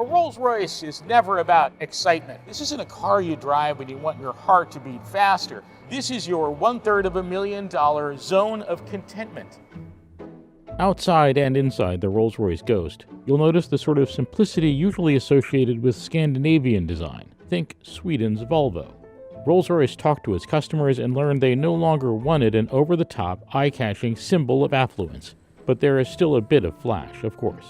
Rolls-Royce is never about excitement. This isn't a car you drive when you want your heart to beat faster. This is your $750,000 zone of contentment. Outside and inside the Rolls-Royce Ghost, you'll notice the sort of simplicity usually associated with Scandinavian design. Think Sweden's Volvo. Rolls-Royce talked to its customers and learned they no longer wanted an over-the-top, eye-catching symbol of affluence. But there is still a bit of flash, of course.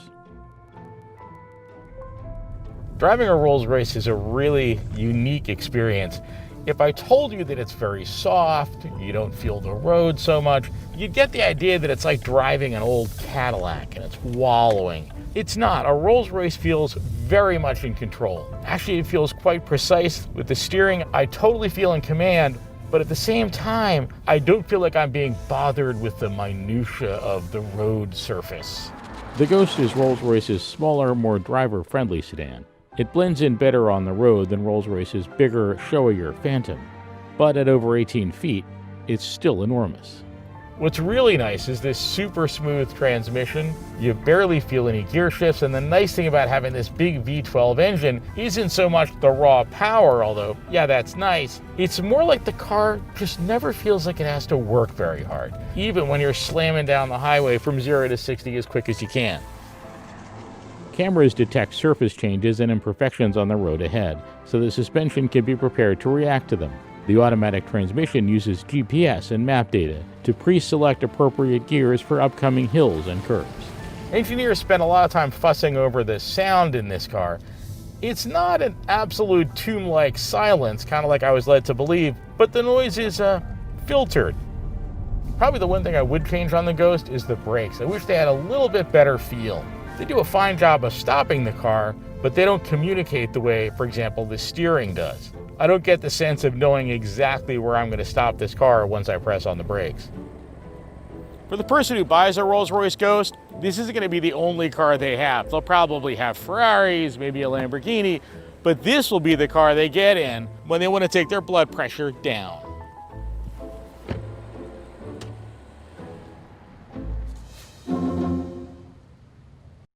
Driving a Rolls-Royce is a really unique experience. If I told you that it's very soft, you don't feel the road so much, you'd get the idea that it's like driving an old Cadillac and it's wallowing. It's not. A Rolls-Royce feels very much in control. Actually, it feels quite precise. With the steering, I totally feel in command, but at the same time, I don't feel like I'm being bothered with the minutia of the road surface. The Ghost is Rolls-Royce's smaller, more driver-friendly sedan. It blends in better on the road than Rolls-Royce's bigger, showier Phantom. But at over 18 feet, it's still enormous. What's really nice is this super smooth transmission. You barely feel any gear shifts, and the nice thing about having this big V12 engine isn't so much the raw power, although, yeah, that's nice. It's more like the car just never feels like it has to work very hard, even when you're slamming down the highway from 0 to 60 as quick as you can. Cameras detect surface changes and imperfections on the road ahead, so the suspension can be prepared to react to them. The automatic transmission uses GPS and map data to pre-select appropriate gears for upcoming hills and curves. Engineers spend a lot of time fussing over the sound in this car. It's not an absolute tomb-like silence, kind of like I was led to believe, but the noise is filtered. Probably the one thing I would change on the Ghost is the brakes. I wish they had a little bit better feel. They do a fine job of stopping the car, but they don't communicate the way, for example, the steering does. I don't get the sense of knowing exactly where I'm going to stop this car once I press on the brakes. For the person who buys a Rolls-Royce Ghost, this isn't going to be the only car they have. They'll probably have Ferraris, maybe a Lamborghini, but this will be the car they get in when they want to take their blood pressure down.